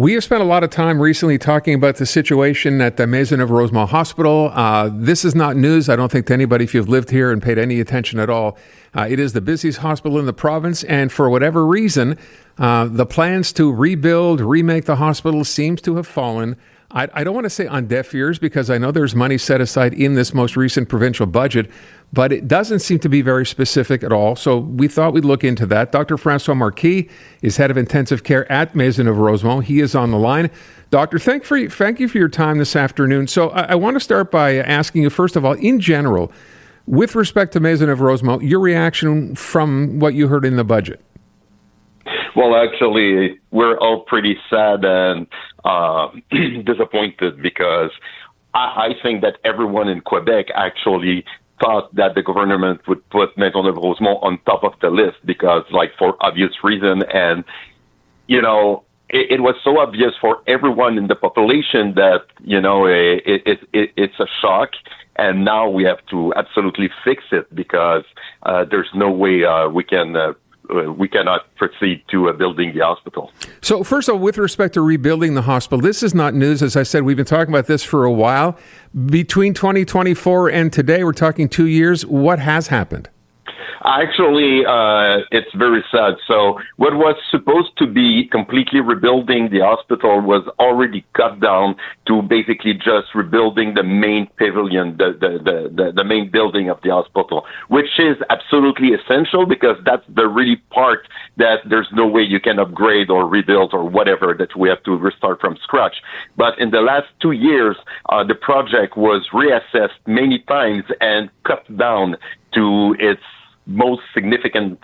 We have spent a lot of time recently talking about the situation at the Maisonneuve-Rosemont Hospital. This is not news, I don't think, to anybody if you've lived here and paid any attention at all. It is the busiest hospital in the province, and for whatever reason, the plans to rebuild, remake the hospital seems to have fallen. I don't want to say on deaf ears, because I know there's money set aside in this most recent provincial budget, but it doesn't seem to be very specific at all. So we thought we'd look into that. Dr. François Marquis is head of intensive care at Maisonneuve-Rosemont. He is on the line. Doctor, thank you for your time this afternoon. So I want to start by asking you, first of all, in general, with respect to Maisonneuve-Rosemont, your reaction from what you heard in the budget. Well, actually, we're all pretty sad and disappointed, because I think that everyone in Quebec actually thought that the government would put Maisonneuve-Rosemont on top of the list, because, like, for obvious reason. And, you know, it was so obvious for everyone in the population that, you know, it's a shock. And now we have to absolutely fix it, because there's no way we cannot proceed to building the hospital. So first of all, with respect to rebuilding the hospital, this is not news. As I said, we've been talking about this for a while. Between 2024 and today, we're talking 2 years. What has happened? Actually, it's very sad. So what was supposed to be completely rebuilding the hospital was already cut down to basically just rebuilding the main pavilion, the main building of the hospital, which is absolutely essential, because that's the really part that there's no way you can upgrade or rebuild or whatever, that we have to restart from scratch. But in the last 2 years, the project was reassessed many times and cut down to its most significant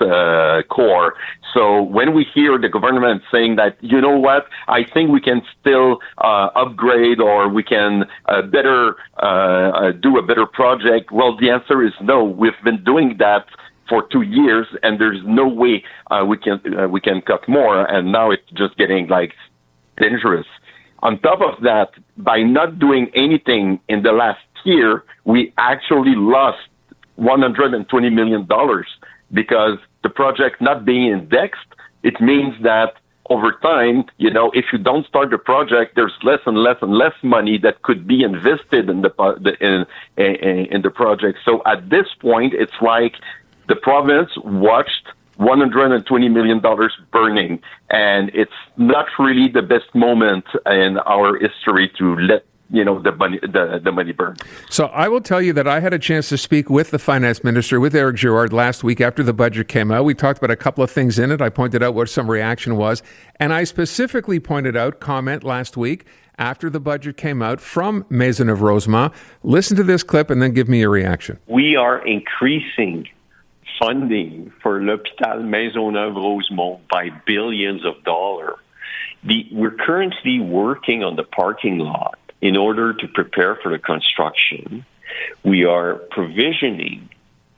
core. So when we hear the government saying that, you know what, I think we can still upgrade, or we can do a better project, well, the answer is no. We've been doing that for 2 years, and there's no way we can cut more. And now it's just getting like dangerous. On top of that, by not doing anything in the last year, we actually lost $120 million, because the project not being indexed, it means that over time, you know, if you don't start the project, there's less and less and less money that could be invested in the project. So at this point, it's like the province watched $120 million burning, and it's not really the best moment in our history to let the money burn. So I will tell you that I had a chance to speak with the finance minister, with Eric Girard, last week after the budget came out. We talked about a couple of things in it. I pointed out what some reaction was. And I specifically pointed out comment last week after the budget came out from Maisonneuve-Rosemont. Listen to this clip and then give me your reaction. We are increasing funding for l'hôpital Maisonneuve-Rosemont by billions of dollars. We're currently working on the parking lot. In order to prepare for the construction, we are provisioning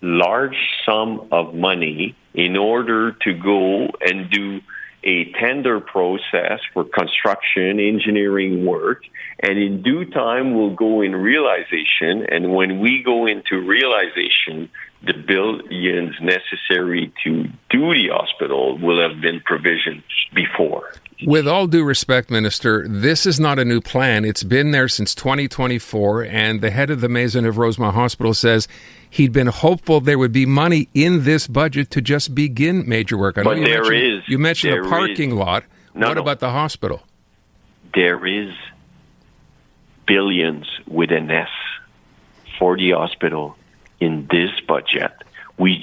large sum of money in order to go and do a tender process for construction, engineering work, and in due time we'll go in realization. And when we go into realization, the billions necessary to do the hospital will have been provisioned before. With all due respect, Minister, this is not a new plan. It's been there since 2024, and the head of the Maisonneuve-Rosemont Hospital says he'd been hopeful there would be money in this budget to just begin major work. But you mentioned the parking lot. What about the hospital? There is billions with an S for the hospital in this budget. We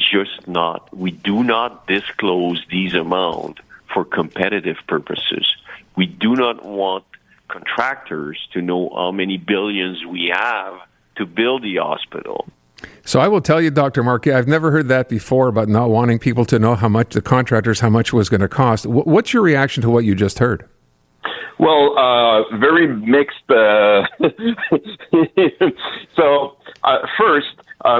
do not disclose these amounts for competitive purposes. We do not want contractors to know how many billions we have to build the hospital. So I will tell you, Dr. Marquis, I've never heard that before about not wanting people to know how much it was going to cost. What's your reaction to what you just heard? Well, very mixed. So first,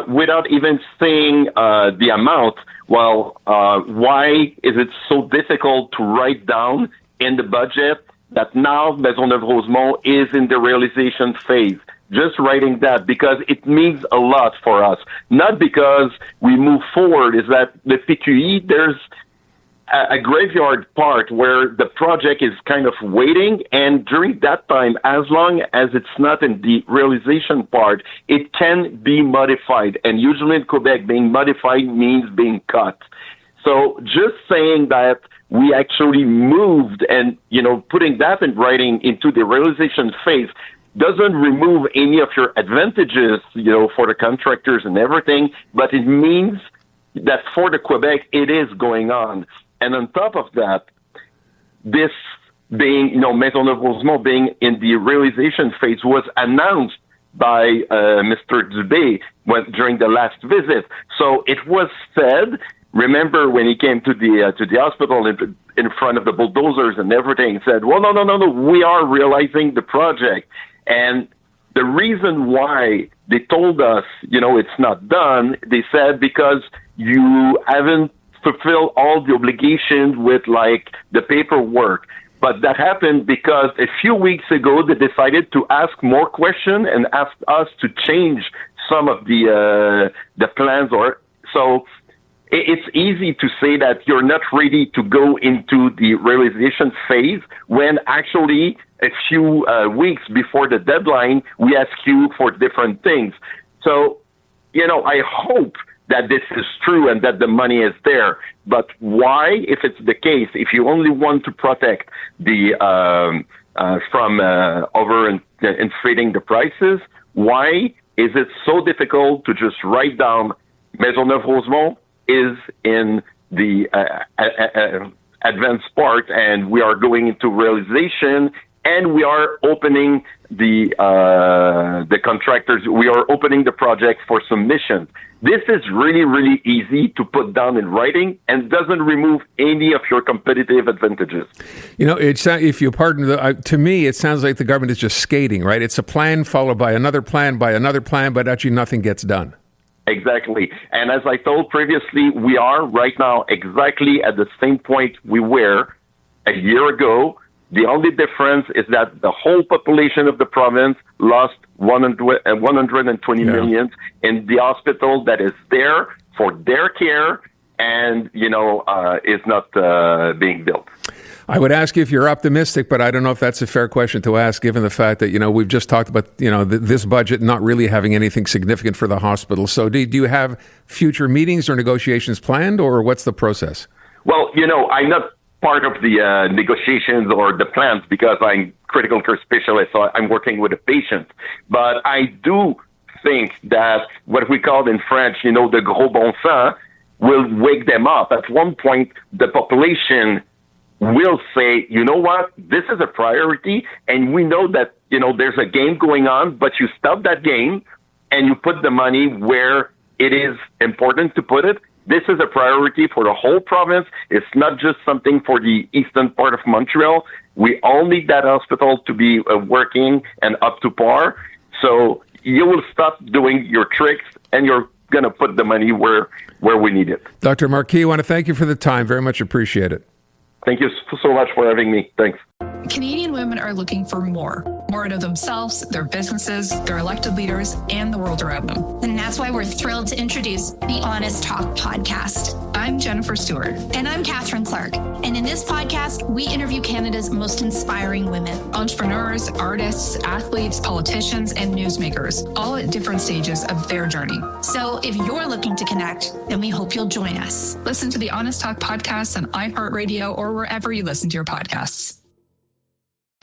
without even saying the amount, why is it so difficult to write down in the budget that now Maisonneuve-Rosemont is in the realization phase? Just writing that, because it means a lot for us. Not because we move forward, is that the PQE, a graveyard part where the project is kind of waiting, and during that time, as long as it's not in the realization part, it can be modified. And usually in Quebec, being modified means being cut. So just saying that we actually moved and, putting that in writing into the realization phase doesn't remove any of your advantages, for the contractors and everything, but it means that for the Quebec, it is going on. And on top of that, this being, Maisonneuve-Rosemont being in the realization phase was announced by Mr. Dubé during the last visit. So it was said, remember when he came to the hospital in front of the bulldozers and everything, said, well, no, we are realizing the project. And the reason why they told us, it's not done, they said because you haven't fulfilled all the obligations with the paperwork. But that happened because a few weeks ago they decided to ask more questions and ask us to change some of the plans. So it's easy to say that you're not ready to go into the realization phase when actually a few weeks before the deadline we ask you for different things. So, I hope that this is true and that the money is there. But why, if it's the case, if you only want to protect the from inflating the prices, why is it so difficult to just write down Maisonneuve-Rosemont is in the advanced part and we are going into realization, and we are opening the contractors, we are opening the project for submission. This is really, really easy to put down in writing and doesn't remove any of your competitive advantages. If you pardon, to me, it sounds like the government is just skating, right? It's a plan followed by another plan, but actually nothing gets done. Exactly. And as I told previously, we are right now exactly at the same point we were a year ago. The only difference is that the whole population of the province lost 120 million in the hospital that is there for their care and, is not being built. I would ask you if you're optimistic, but I don't know if that's a fair question to ask, given the fact that, we've just talked about, this budget not really having anything significant for the hospital. So do you have future meetings or negotiations planned, or what's the process? Well, I'm not part of the negotiations or the plans because I'm critical care specialist, so I'm working with the patient. But I do think that what we call in French, the gros bon sens, will wake them up. At one point, the population will say, you know what, this is a priority, and we know that, there's a game going on, but you stop that game and you put the money where it is important to put it. This is a priority for the whole province. It's not just something for the eastern part of Montreal. We all need that hospital to be working and up to par. So you will stop doing your tricks and you're going to put the money where we need it. Dr. Marquis, I want to thank you for the time. Very much appreciate it. Thank you so much for having me. Thanks. Canadian women are looking for more out of themselves, their businesses, their elected leaders, and the world around them. And that's why we're thrilled to introduce the Honest Talk podcast. I'm Jennifer Stewart. And I'm Catherine Clark. And in this podcast, we interview Canada's most inspiring women. Entrepreneurs, artists, athletes, politicians, and newsmakers, all at different stages of their journey. So if you're looking to connect, then we hope you'll join us. Listen to the Honest Talk podcast on iHeartRadio or wherever you listen to your podcasts.